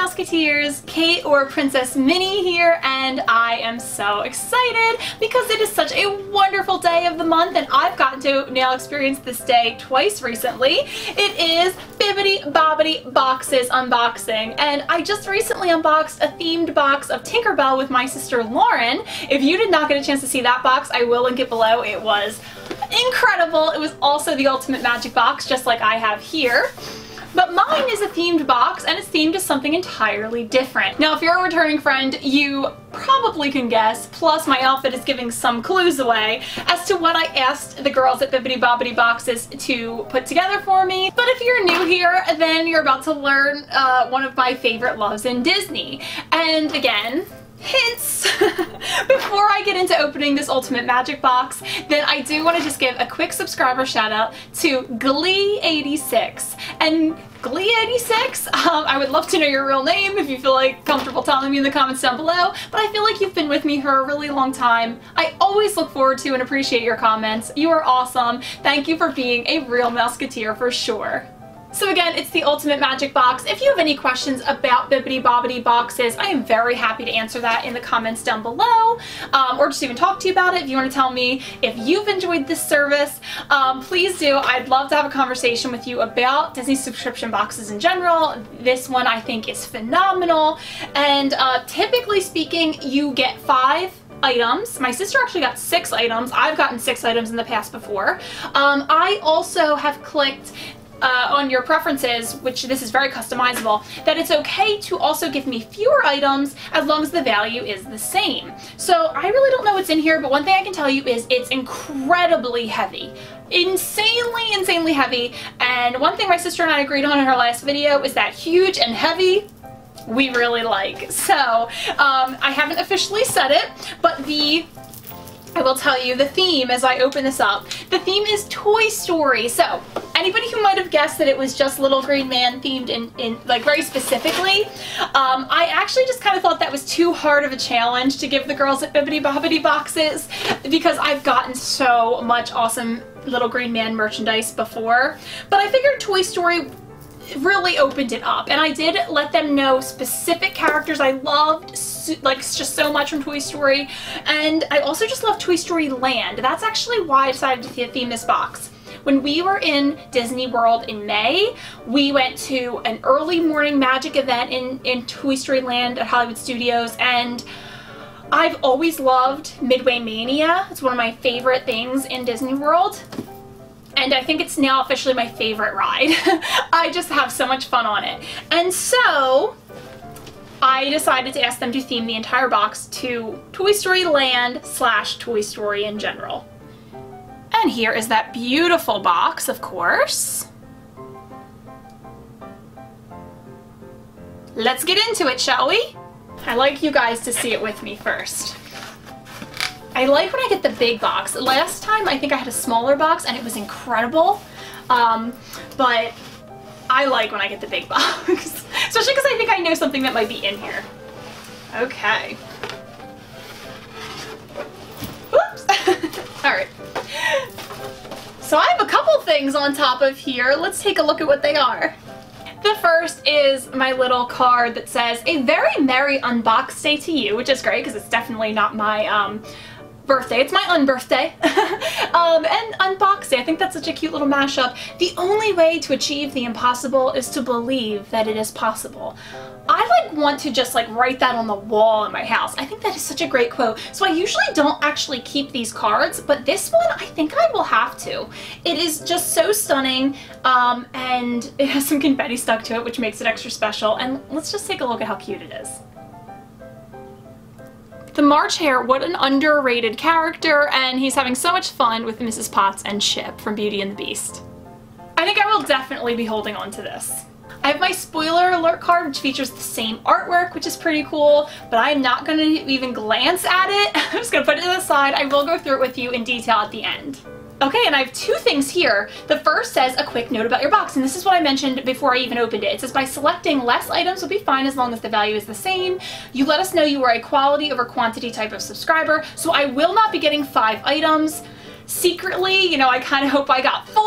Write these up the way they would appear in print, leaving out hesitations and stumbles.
Mouseketeers, Kate or Princess Minnie here, and I am so excited because it is such a wonderful day of the month and I've gotten to now experience this day twice recently. It is Bibbidi Bobbidi Box's unboxing, and I just recently unboxed a themed box of Tinkerbell with my sister Lauren. If you did not get a chance to see that box, I will link it below. It was incredible. It was also the ultimate magic box, just like I have here. But mine is a themed box, and it's themed to something entirely different. Now, if you're a returning friend, you probably can guess, plus my outfit is giving some clues away, as to what I asked the girls at Bibbidi Bobbidi Boxes to put together for me. But if you're new here, then you're about to learn one of my favorite loves in Disney. And again, hints! Before I get into opening this ultimate magic box, then I do want to just give a quick subscriber shout out to Glee86. And Glee86, I would love to know your real name if you feel like comfortable telling me in the comments down below, but I feel like you've been with me for a really long time. I always look forward to and appreciate your comments. You are awesome. Thank you for being a real Mouseketeer for sure. So again, it's the ultimate magic box. If you have any questions about Bibbidi Bobbidi Boxes, I am very happy to answer that in the comments down below, or just even talk to you about it. If you want to tell me if you've enjoyed this service, please do. I'd love to have a conversation with you about Disney subscription boxes in general. This one I think is phenomenal, and typically speaking, you get 5 items. My sister actually got 6 items. I've gotten 6 items in the past before. I also have clicked on your preferences, which this is very customizable, that it's okay to also give me fewer items as long as the value is the same. So I really don't know what's in here, but one thing I can tell you is it's incredibly heavy. Insanely heavy. And one thing my sister and I agreed on in her last video is that huge and heavy we really like. So I haven't officially said it, but I will tell you the theme as I open this up. The theme is Toy Story. So anybody who might have guessed that it was just Little Green Man themed in like very specifically, I actually just kind of thought that was too hard of a challenge to give the girls at Bibbidi Bobbidi Boxes, because I've gotten so much awesome Little Green Man merchandise before. But I figured Toy Story really opened it up, and I did let them know specific characters I loved like just so much from Toy Story, and I also just love Toy Story Land. That's actually why I decided to theme this box. When we were in Disney World in May, we went to an early morning magic event in Toy Story Land at Hollywood Studios, and I've always loved Midway Mania. It's one of my favorite things in Disney World. And I think it's now officially my favorite ride. I just have so much fun on it. And so I decided to ask them to theme the entire box to Toy Story Land / Toy Story in general. And here is that beautiful box, of course. Let's get into it, shall we? I'd like you guys to see it with me first. I like when I get the big box. Last time I think I had a smaller box and it was incredible, but I like when I get the big box, especially because I think I know something that might be in here. Okay. Oops. Alright. So I have a couple things on top of here. Let's take a look at what they are. The first is my little card that says, "A very merry unbox day to you," which is great because it's definitely not my birthday. It's my unbirthday. And unbox day. I think that's such a cute little mashup. The only way to achieve the impossible is to believe that it is possible. I want to just write that on the wall in my house. I think that is such a great quote. So I usually don't actually keep these cards, but this one I think I will have to. It is just so stunning, and it has some confetti stuck to it, which makes it extra special. And let's just take a look at how cute it is. The March Hare, what an underrated character, and he's having so much fun with Mrs. Potts and Chip from Beauty and the Beast. I think I will definitely be holding on to this. I have my spoiler alert card, which features the same artwork, which is pretty cool, but I'm not going to even glance at it. I'm just going to put it to the side. I will go through it with you in detail at the end. Okay, and I have 2 things here. The first says a quick note about your box, and this is what I mentioned before I even opened it. It says, by selecting less items will be fine as long as the value is the same. You let us know you are a quality over quantity type of subscriber, so I will not be getting 5 items. secretly, you know, I kind of hope I got 4.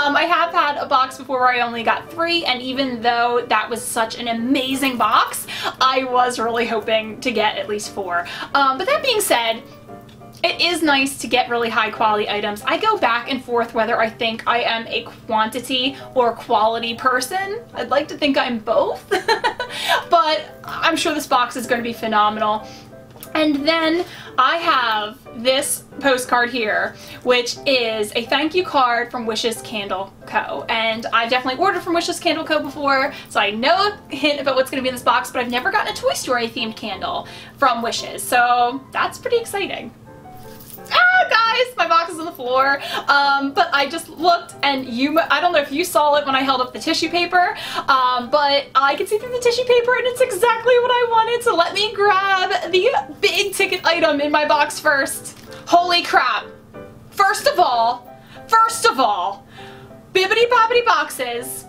I have had a box before where I only got 3, and even though that was such an amazing box, I was really hoping to get at least 4. But that being said, it is nice to get really high quality items. I go back and forth whether I think I am a quantity or quality person. I'd like to think I'm both, but I'm sure this box is going to be phenomenal. And then I have this postcard here, which is a thank you card from Wishes Candle Co. And I've definitely ordered from Wishes Candle Co. before, so I know a hint about what's going to be in this box, but I've never gotten a Toy Story themed candle from Wishes, so that's pretty exciting. Ah, guys, my box is on the floor, but I just looked, and I don't know if you saw it when I held up the tissue paper, but I can see through the tissue paper, and it's exactly what I wanted, so let me grab the big ticket item in my box first. Holy crap. First of all, Bibbidi Bobbidi Boxes,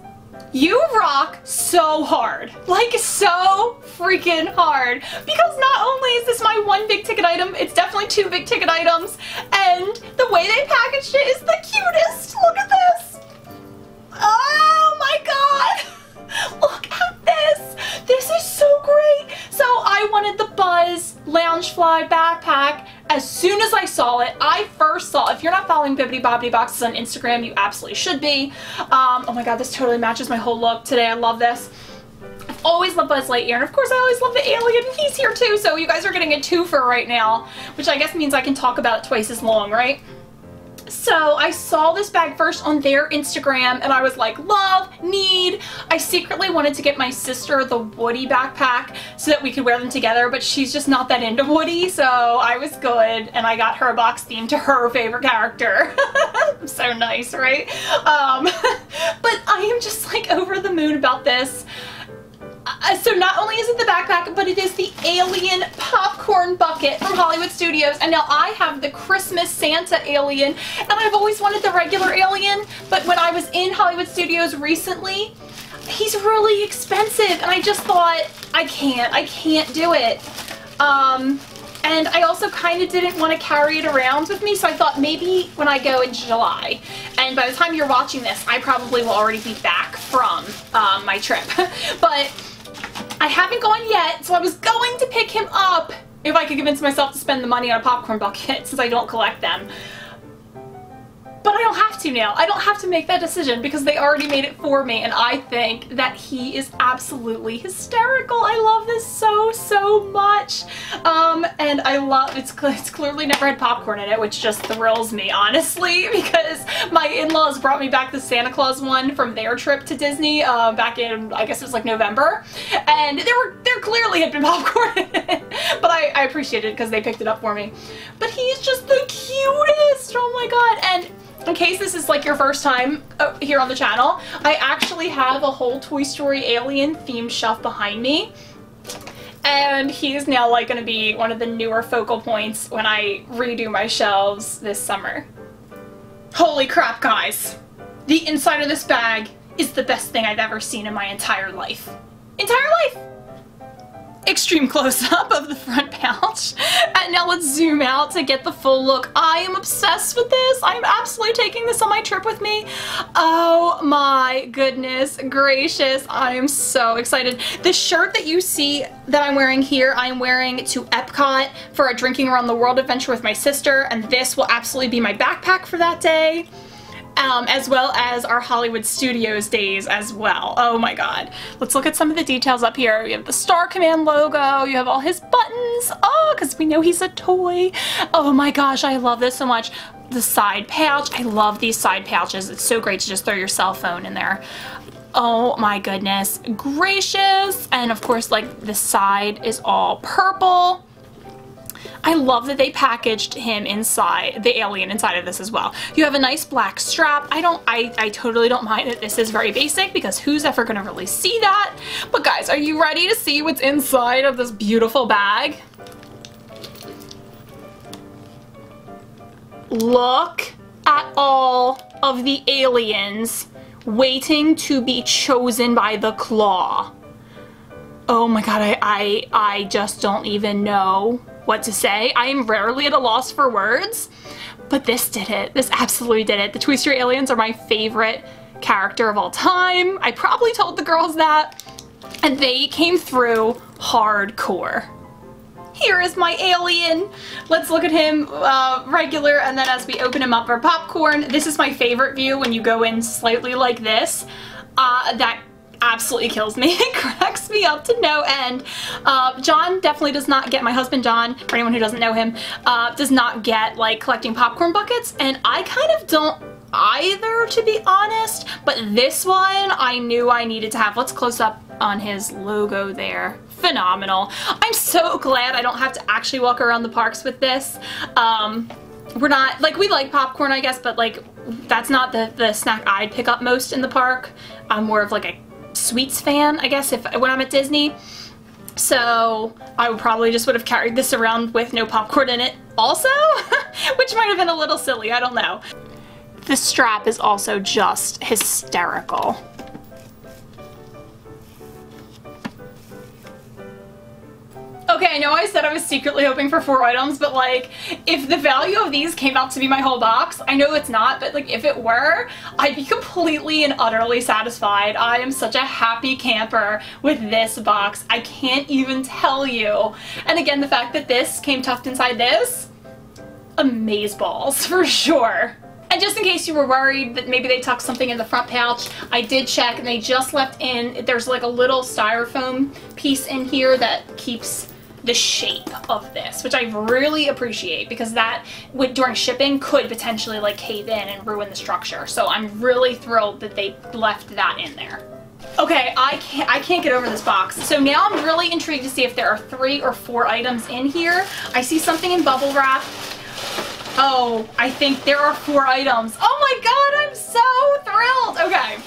you rock so hard. Like, so freaking hard. Because not only is this my 1 big ticket item, it's definitely 2 big ticket items, and the way they packaged it is the cutest. Look at this. Oh my god. Look at this. This is so great. So I wanted the Buzz Loungefly backpack as soon as I saw it. I first saw, if you're not following Bibbidi Bobbidi Boxes on Instagram, you absolutely should be. Oh my god, this totally matches my whole look today. I love this. I've always loved Buzz Lightyear, and of course I always love the alien, and he's here too, so you guys are getting a twofer right now, which I guess means I can talk about it twice as long, right? So I saw this bag first on their Instagram, and I was like, love, need. I secretly wanted to get my sister the Woody backpack so that we could wear them together, but she's just not that into Woody, so I was good, and I got her a box themed to her favorite character. So nice, right? But I am just like over the moon about this. So not only is it the backpack, but it is the alien popcorn bucket from Hollywood Studios. And now I have the Christmas Santa alien, and I've always wanted the regular alien, but when I was in Hollywood Studios recently, he's really expensive, and I just thought, I can't do it. And I also kind of didn't want to carry it around with me, so I thought maybe when I go in July, and by the time you're watching this, I probably will already be back from my trip. But I haven't gone yet, so I was going to pick him up if I could convince myself to spend the money on a popcorn bucket since I don't collect them. But I don't have to now. I don't have to make that decision because they already made it for me, and I think that he is absolutely hysterical. I love this so much. And I love, it's clearly never had popcorn in it, which just thrills me, honestly, because my in-laws brought me back the Santa Claus one from their trip to Disney back in, I guess it was like November, and there clearly had been popcorn in it, but I appreciate it because they picked it up for me. But he's just the cutest, oh my god. And in case this is like your first time here on the channel, I actually have a whole Toy Story alien themed shelf behind me. And he's now like going to be one of the newer focal points when I redo my shelves this summer. Holy crap, guys! The inside of this bag is the best thing I've ever seen in my entire life. Entire life! Extreme close-up of the front pouch. And now let's zoom out to get the full look. I am obsessed with this. I'm absolutely taking this on my trip with me. Oh my goodness gracious. I am so excited. The shirt that you see that I'm wearing here, I'm wearing to Epcot for a Drinking Around the World adventure with my sister, and this will absolutely be my backpack for that day. As well as our Hollywood Studios days as well. Oh my god. Let's look at some of the details up here. You have the Star Command logo, you have all his buttons, oh, because we know he's a toy. Oh my gosh, I love this so much. The side pouch, I love these side pouches. It's so great to just throw your cell phone in there. Oh my goodness gracious. And of course, like, the side is all purple. I love that they packaged him inside, the alien inside of this as well. You have a nice black strap. I totally don't mind that this is very basic because who's ever gonna really see that? But guys, are you ready to see what's inside of this beautiful bag? Look at all of the aliens waiting to be chosen by the claw. Oh my god, I just don't even know what to say. I am rarely at a loss for words, But this did it. This absolutely did it. The Toy Story aliens are my favorite character of all time. I probably told the girls that, and they came through hardcore. Here is my alien. Let's look at him regular, and then as we open him up for popcorn, this is my favorite view when you go in slightly like this. That absolutely kills me. It cracks me up to no end. John definitely does not get, my husband John, for anyone who doesn't know him, does not get like collecting popcorn buckets, and I kind of don't either, to be honest, but this one I knew I needed to have. Let's close up on his logo there. Phenomenal. I'm so glad I don't have to actually walk around the parks with this. We're not, like, we like popcorn, I guess, but like that's not the snack I'd pick up most in the park. I'm more of like a sweets fan, I guess, when I'm at Disney. So I would probably just would have carried this around with no popcorn in it also, which might have been a little silly, I don't know. The strap is also just hysterical. Okay, I know I said I was secretly hoping for 4 items, but like, if the value of these came out to be my whole box, I know it's not, but like, if it were, I'd be completely and utterly satisfied. I am such a happy camper with this box. I can't even tell you. And again, the fact that this came tucked inside this, amazeballs for sure. And just in case you were worried that maybe they tucked something in the front pouch, I did check and they just left in, there's like a little styrofoam piece in here that keeps the shape of this, which I really appreciate, because that would, during shipping, could potentially like cave in and ruin the structure. So I'm really thrilled that they left that in there. Okay, I can't get over this box. So now I'm really intrigued to see if there are 3 or 4 items in here. I see something in bubble wrap. Oh, I think there are 4 items. Oh my god, I'm so thrilled! Okay.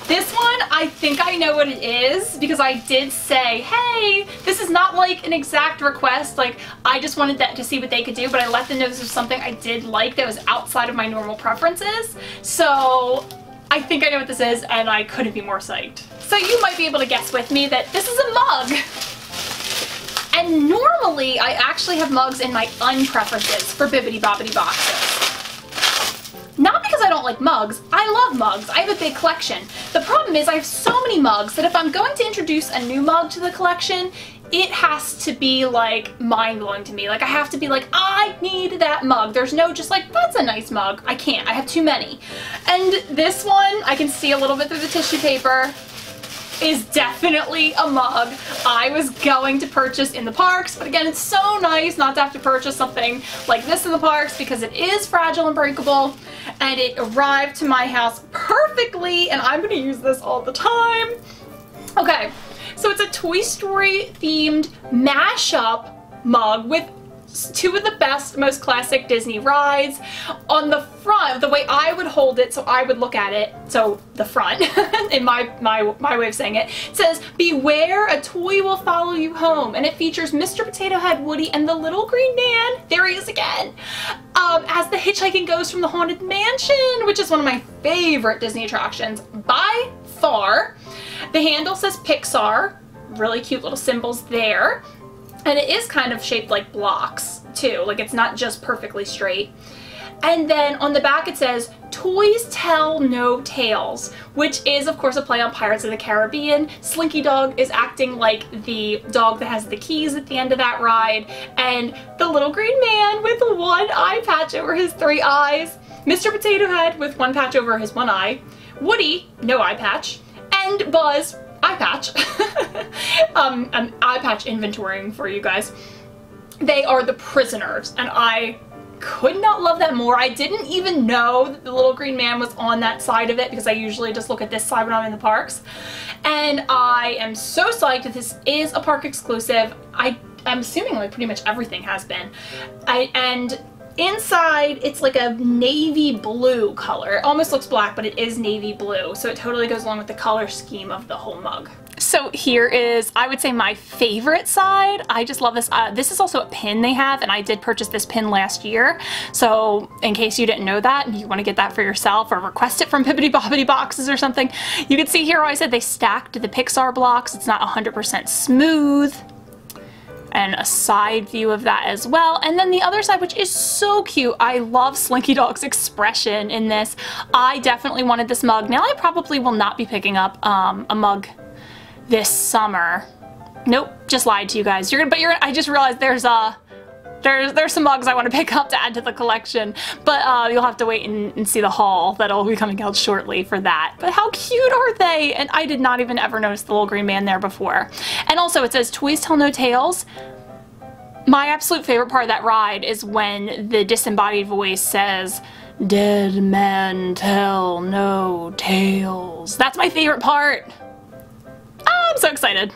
This one, I think I know what it is, because I did say, hey, this is not like an exact request, like I just wanted that to see what they could do, but I let them know this was something I did like that was outside of my normal preferences. So I think I know what this is, and I couldn't be more psyched. So you might be able to guess with me that this is a mug. And normally I actually have mugs in my unpreferences for Bibbidi Bobbidi Boxes. Not because I don't like mugs, I love mugs, I have a big collection. The problem is I have so many mugs that if I'm going to introduce a new mug to the collection, it has to be like mind-blowing to me. Like I have to be like, I need that mug. There's no just like, that's a nice mug. I can't, I have too many. And this one, I can see a little bit through the tissue paper, is definitely a mug I was going to purchase in the parks, but again, it's so nice not to have to purchase something like this in the parks because it is fragile and breakable, and it arrived to my house perfectly, and I'm going to use this all the time. Okay, so it's a Toy Story themed mashup mug with 2 of the best, most classic Disney rides. On the front, the way I would hold it, so I would look at it, so the front, in my way of saying it, says, "Beware, a toy will follow you home," and it features Mr. Potato Head, Woody, and the little green man, there he is again, as the hitchhiking ghost from the Haunted Mansion, which is one of my favorite Disney attractions by far. The handle says Pixar, really cute little symbols there. And it is kind of shaped like blocks, too. Like, it's not just perfectly straight. And then on the back it says, "Toys tell no tales," which is, of course, a play on Pirates of the Caribbean. Slinky Dog is acting like the dog that has the keys at the end of that ride. And the little green man with 1 eye patch over his 3 eyes. Mr. Potato Head with 1 patch over his 1 eye. Woody, no eye patch. And Buzz, eye patch. An eye patch inventorying for you guys. They are the prisoners, and I could not love that more. I didn't even know that the little green man was on that side of it, because I usually just look at this side when I'm in the parks. And I am so psyched that this is a park exclusive. I'm assuming like pretty much everything has been. And inside, it's like a navy blue color. It almost looks black, but it is navy blue, so it totally goes along with the color scheme of the whole mug. So here is, I would say, my favorite side. I just love this. This is also a pin they have, and I did purchase this pin last year. So in case you didn't know that and you want to get that for yourself or request it from Bibbidi Bobbidi Boxes or something, you can see here I said they stacked the Pixar blocks. It's not 100% smooth. and a side view of that as well. And then the other side, which is so cute. I love Slinky Dog's expression in this. I definitely wanted this mug. Now I probably will not be picking up a mug this summer. Nope, just lied to you guys. I just realized there's some mugs I want to pick up to add to the collection, but you'll have to wait and see the haul that'll be coming out shortly for that. But how cute are they? And I did not even ever notice the little green man there before. And also it says Toys Tell No Tales. My absolute favorite part of that ride is when the disembodied voice says, "Dead men tell no tales." That's my favorite part. Oh, I'm so excited.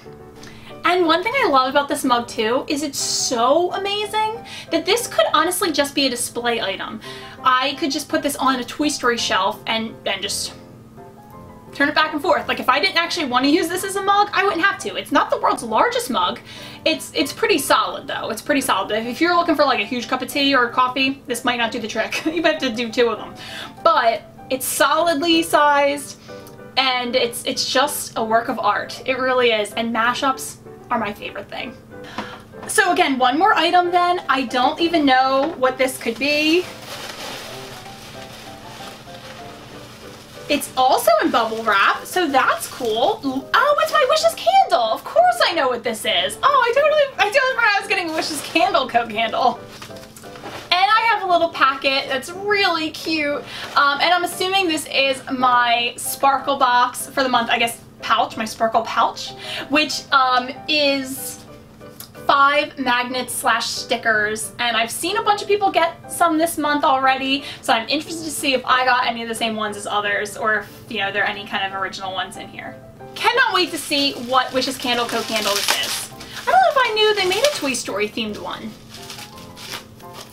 And one thing I love about this mug too is it's so amazing that this could honestly just be a display item. I could just put this on a Toy Story shelf and just turn it back and forth. Like if I didn't actually want to use this as a mug, I wouldn't have to. It's not the world's largest mug. It's pretty solid though. It's pretty solid. If you're looking for like a huge cup of tea or coffee, this might not do the trick. You might have to do 2 of them. But it's solidly sized and it's just a work of art. It really is. And mashups are my favorite thing. So again, one more item then. I don't even know what this could be. It's also in bubble wrap, so that's cool. Oh, it's my Wishes candle. Of course I know what this is. Oh, I totally forgot I was getting a Wishes candle Coke handle. And I have a little packet that's really cute. And I'm assuming this is my sparkle box for the month, I guess, pouch, my sparkle pouch, which is 5 magnets / stickers, and I've seen a bunch of people get some this month already, so I'm interested to see if I got any of the same ones as others, or if, you know, there are any kind of original ones in here. Cannot wait to see what Wishes Candle Co. Candle this is. I don't know if I knew they made a Toy Story themed one.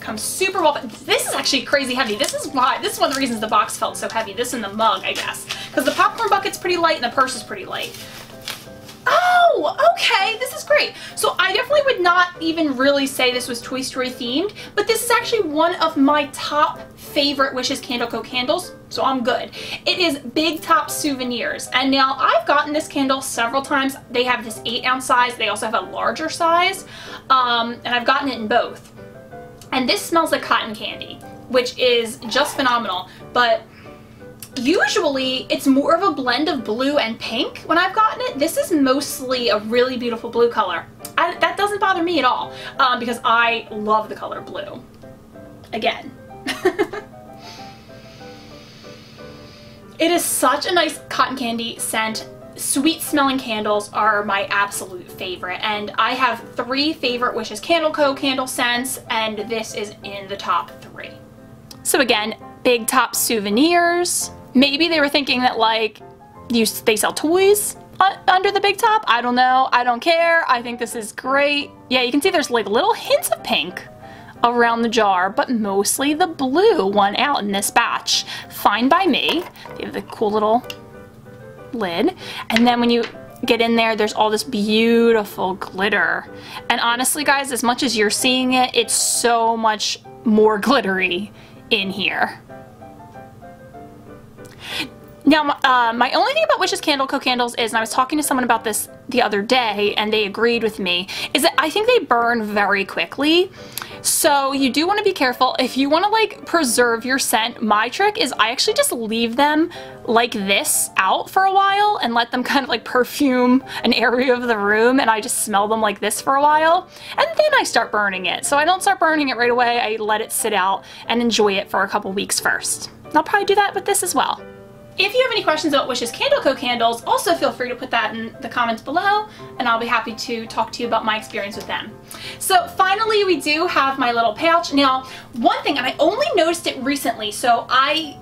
Comes super well, but this is actually crazy heavy. This is one of the reasons the box felt so heavy. This and the mug, I guess. Because the popcorn bucket's pretty light and the purse is pretty light. Oh, okay, this is great. So I definitely would not even really say this was Toy Story themed, but this is actually one of my top favorite Wishes Candle Co. candles, so I'm good. It is Big Top Souvenirs, and now I've gotten this candle several times. They have this 8-ounce size, they also have a larger size, and I've gotten it in both. And this smells like cotton candy, which is just phenomenal, but usually it's more of a blend of blue and pink when I've gotten it. This is mostly a really beautiful blue color. That doesn't bother me at all because I love the color blue. Again. It is such a nice cotton candy scent. Sweet smelling candles are my absolute favorite, and I have 3 favorite Wishes Candle Co. candle scents, and this is in the top 3. So again, Big Top Souvenirs. Maybe they were thinking that like they sell toys under the Big Top. I don't know. I don't care. I think this is great. Yeah, you can see there's like little hints of pink around the jar, but mostly the blue won out in this batch. Fine by me. They have the cool little lid, and then when you get in there, there's all this beautiful glitter. And honestly, guys, as much as you're seeing it, it's so much more glittery in here. Now, my only thing about Wishes Candle Co. candles is, and I was talking to someone about this the other day, and they agreed with me, is that I think they burn very quickly. So you do want to be careful. If you want to like preserve your scent, my trick is I actually just leave them like this out for a while and let them kind of like perfume an area of the room, and I just smell them like this for a while, and then I start burning it. So I don't start burning it right away. I let it sit out and enjoy it for a couple weeks first. And I'll probably do that with this as well. If you have any questions about Wishes Candle Co. candles, also feel free to put that in the comments below, and I'll be happy to talk to you about my experience with them. So finally, we do have my little pouch. Now, one thing, and I only noticed it recently, so I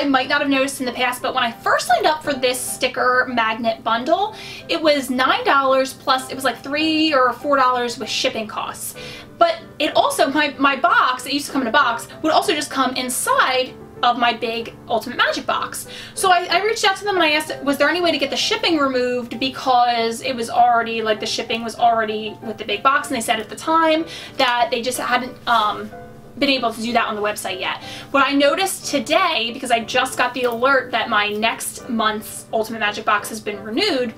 might not have noticed in the past, but when I first signed up for this sticker magnet bundle, it was $9 plus it was like $3 or $4 with shipping costs. But it also, my box, it used to come in a box, would also just come inside of my big Ultimate Magic box. So I reached out to them and I asked, was there any way to get the shipping removed, because it was already, like the shipping was already with the big box, and they said at the time that they just hadn't been able to do that on the website yet. What I noticed today, because I just got the alert that my next month's Ultimate Magic box has been renewed,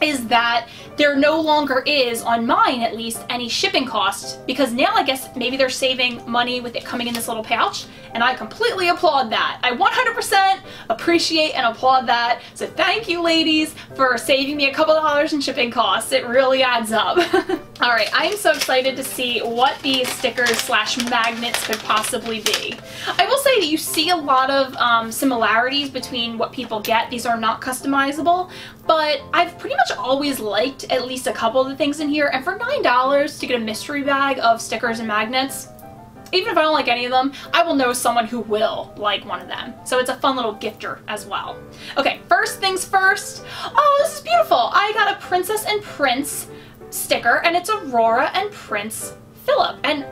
is that there no longer is, on mine at least, any shipping cost, because now I guess maybe they're saving money with it coming in this little pouch, and I completely applaud that. I 100% appreciate and applaud that, so thank you ladies for saving me a couple of dollars in shipping costs. It really adds up. Alright, I am so excited to see what these stickers slash magnets could possibly be. I will say that you see a lot of similarities between what people get. These are not customizable, but I've pretty much always liked at least a couple of the things in here, and for $9 to get a mystery bag of stickers and magnets, even if I don't like any of them, I will know someone who will like one of them. So it's a fun little gifter as well. Okay, first things first. Oh, this is beautiful. I got a Princess and Prince sticker, and it's Aurora and Prince Philip. And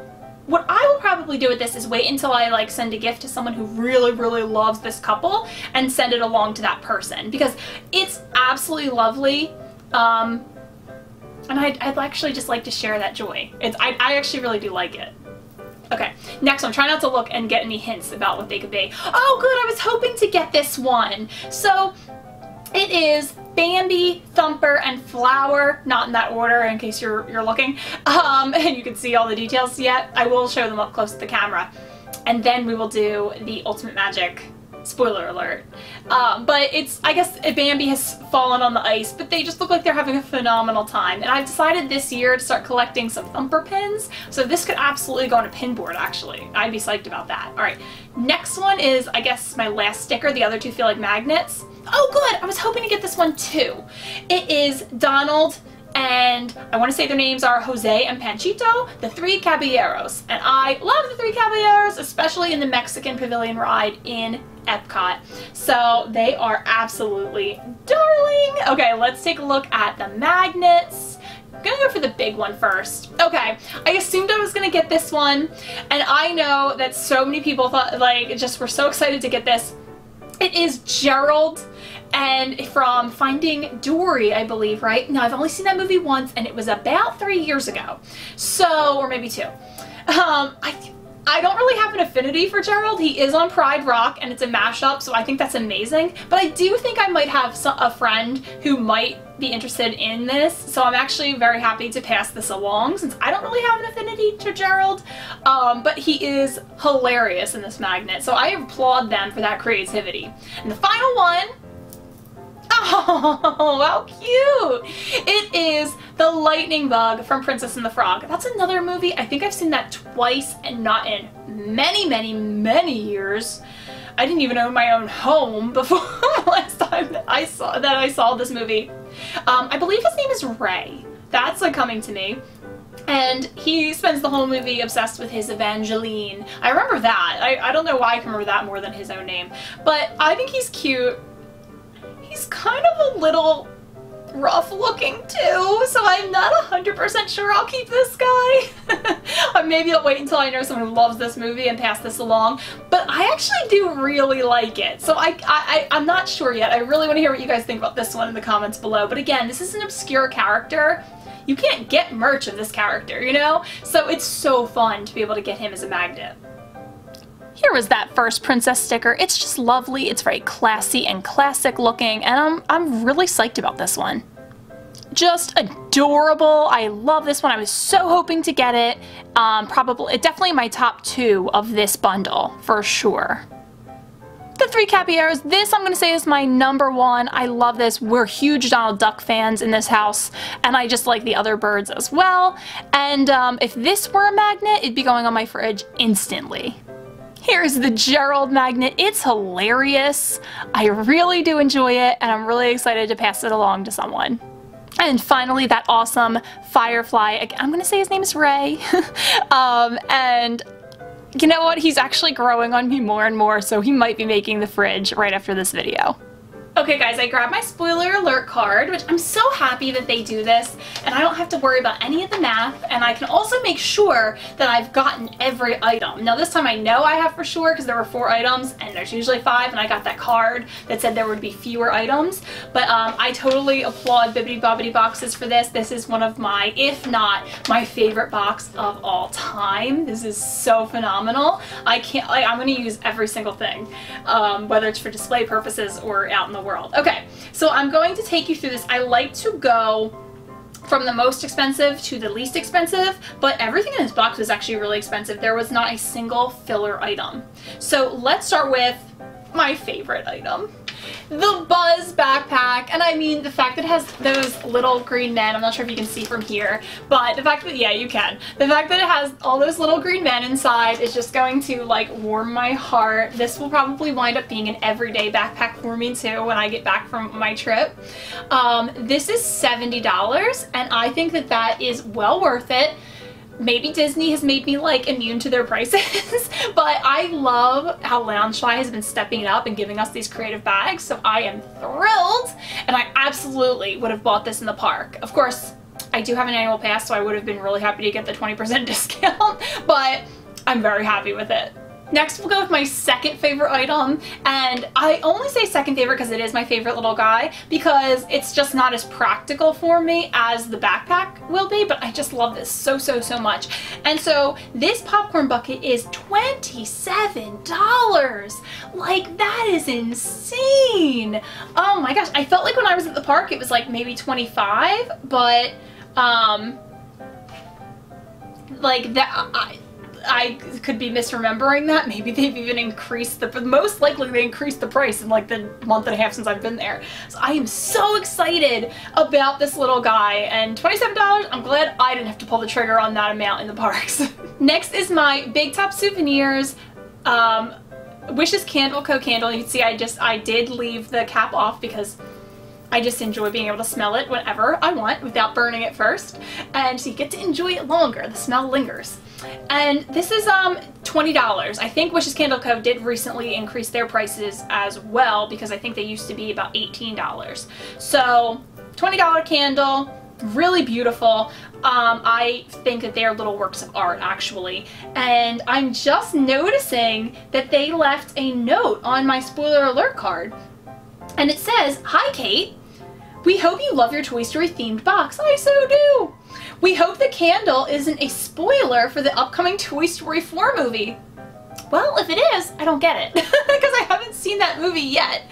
what I will probably do with this is wait until I like send a gift to someone who really, really loves this couple and send it along to that person, because it's absolutely lovely. And I'd actually just like to share that joy. I actually really do like it. Okay, next one. Try not to look and get any hints about what they could be. Oh good, I was hoping to get this one. So it is Bambi, Thumper, and Flower, not in that order in case you're looking, and you can see all the details yet. I will show them up close to the camera, and then we will do the Ultimate Magic spoiler alert. But it's, I guess Bambi has fallen on the ice, but they just look like they're having a phenomenal time. And I've decided this year to start collecting some Thumper pins, so this could absolutely go on a pin board actually. I'd be psyched about that. Alright, next one is, I guess, my last sticker. The other two feel like magnets. Oh good, I was hoping to get this one too. It is Donald, and I want to say their names are Jose and Panchito, the three Caballeros. And I love the three Caballeros, especially in the Mexican Pavilion ride in Epcot. So they are absolutely darling. Okay, let's take a look at the magnets. I'm gonna go for the big one first. Okay, I assumed I was gonna get this one, and I know that so many people thought, like, just were so excited to get this. It is Gerald, and from Finding Dory, I believe, right? Now, I've only seen that movie once, and it was about 3 years ago. So, or maybe 2. I don't really have an affinity for Gerald. He is on Pride Rock, and it's a mashup, so I think that's amazing. But I do think I might have a friend who might be interested in this, so I'm actually very happy to pass this along, since I don't really have an affinity to Gerald, but he is hilarious in this magnet, so I applaud them for that creativity. And the final one, oh, how cute! It is the Lightning Bug from Princess and the Frog. That's another movie. I think I've seen that twice, and not in many, many, many years. I didn't even own my own home before last time that I saw this movie. I believe his name is Ray. That's coming to me. And he spends the whole movie obsessed with his Evangeline. I remember that. I don't know why I can remember that more than his own name. But I think he's cute. He's kind of a little rough looking too, so I'm not 100% sure I'll keep this guy. Or maybe I'll wait until I know someone who loves this movie and pass this along. But I actually do really like it, so I'm not sure yet. I really want to hear what you guys think about this one in the comments below. But again, this is an obscure character. You can't get merch of this character, you know? So it's so fun to be able to get him as a magnet. Here was that first princess sticker. It's just lovely. It's very classy and classic looking, and I'm really psyched about this one. Just adorable. I love this one. I was so hoping to get it. Definitely my top 2 of this bundle for sure. The three Caballeros, this I'm going to say is my number 1. I love this. We're huge Donald Duck fans in this house, and I just like the other birds as well. And if this were a magnet, it'd be going on my fridge instantly. Here's the Gerald magnet. It's hilarious. I really do enjoy it, and I'm really excited to pass it along to someone. And finally, that awesome Firefly. I'm going to say his name is Ray. And you know what? He's actually growing on me more and more, so he might be making the fridge right after this video. Okay guys, I grabbed my spoiler alert card, which I'm so happy that they do this, and I don't have to worry about any of the math, and I can also make sure that I've gotten every item. Now this time I know I have for sure, because there were 4 items, and there's usually 5, and I got that card that said there would be fewer items, but I totally applaud Bibbidi Bobbidi Boxes for this. This is one of my, if not my favorite box of all time. This is so phenomenal. I'm going to use every single thing, whether it's for display purposes or out in the world. Okay, so I'm going to take you through this. I like to go from the most expensive to the least expensive, but everything in this box was actually really expensive. There was not a single filler item. So let's start with my favorite item. The Buzz backpack, and I mean the fact that it has those little green men, I'm not sure if you can see from here, but the fact that, yeah, you can. The fact that it has all those little green men inside is just going to like warm my heart. This will probably wind up being an everyday backpack for me too when I get back from my trip. This is $70, and I think that that is well worth it. Maybe Disney has made me like immune to their prices, but I love how Loungefly has been stepping it up and giving us these creative bags, so I am thrilled, and I absolutely would have bought this in the park. Of course, I do have an annual pass, so I would have been really happy to get the 20% discount, but I'm very happy with it. Next, we'll go with my second favorite item, and I only say second favorite because it is my favorite little guy, because it's just not as practical for me as the backpack will be, but I just love this so much. And so this popcorn bucket is $27. Like, that is insane. Oh my gosh, I felt like when I was at the park it was like maybe 25, but like that, I could be misremembering that. Maybe they've even increased the, most likely they increased the price in like the month and a half since I've been there. So I am so excited about this little guy, and $27, I'm glad I didn't have to pull the trigger on that amount in the parks. Next is my Big Top Souvenirs Wishes Candle Co. candle. You can see I did leave the cap off because I just enjoy being able to smell it whenever I want without burning it first, and so you get to enjoy it longer. The smell lingers. And this is $20. I think Wishes Candle Co. did recently increase their prices as well, because I think they used to be about $18. So $20 candle, really beautiful. I think that they are little works of art actually, and I'm just noticing that they left a note on my spoiler alert card, and it says, "Hi Kate, we hope you love your Toy Story themed box." I so do. "We hope the candle isn't a spoiler for the upcoming Toy Story 4 movie." Well, if it is, I don't get it, because I haven't seen that movie yet.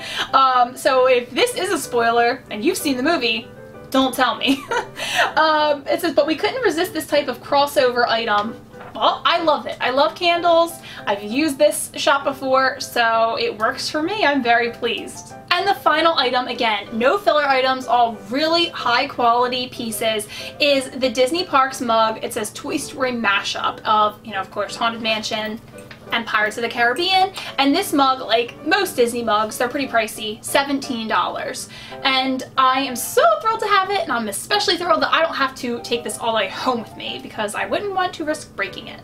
So if this is a spoiler and you've seen the movie, don't tell me. It says, "But we couldn't resist this type of crossover item." Well, I love it. I love candles. I've used this shop before, so it works for me. I'm very pleased. And the final item, again, no filler items, all really high quality pieces, is the Disney Parks mug. It says Toy Story mashup of, you know, of course, Haunted Mansion and Pirates of the Caribbean. And this mug, like most Disney mugs, they're pretty pricey, $17. And I am so thrilled to have it, and I'm especially thrilled that I don't have to take this all the way home with me, because I wouldn't want to risk breaking it.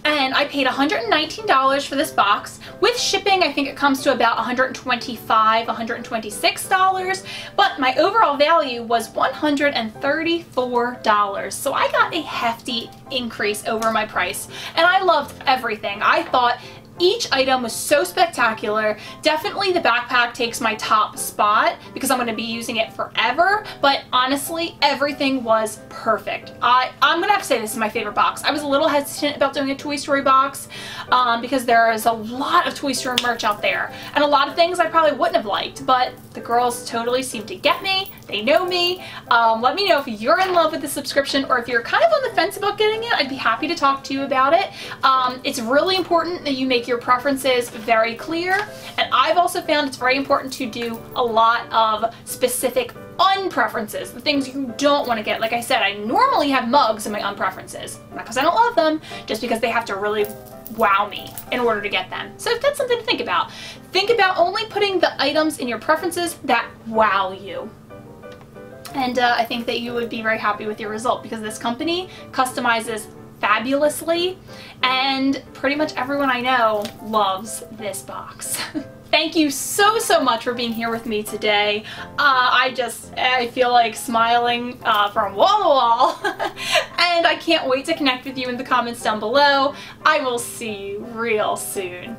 And I paid $119 for this box. With shipping, I think it comes to about $125, $126, but my overall value was $134. So I got a hefty increase over my price, and I loved everything. I thought each item was so spectacular. Definitely the backpack takes my top spot because I'm going to be using it forever, but honestly, everything was perfect. I'm going to have to say this is my favorite box. I was a little hesitant about doing a Toy Story box because there is a lot of Toy Story merch out there, and a lot of things I probably wouldn't have liked, but the girls totally seem to get me. They know me. Let me know if you're in love with the subscription, or if you're kind of on the fence about getting it. I'd be happy to talk to you about it. It's really important that you make your preferences very clear, and I've also found it's very important to do a lot of specific unpreferences, the things you don't want to get. Like I said, I normally have mugs in my unpreferences, not because I don't love them, just because they have to really wow me in order to get them. So that's something to think about. Think about only putting the items in your preferences that wow you. And I think that you would be very happy with your result, because this company customizes fabulously, and pretty much everyone I know loves this box. Thank you so much for being here with me today. I feel like smiling from wall to wall. And I can't wait to connect with you in the comments down below. I will see you real soon.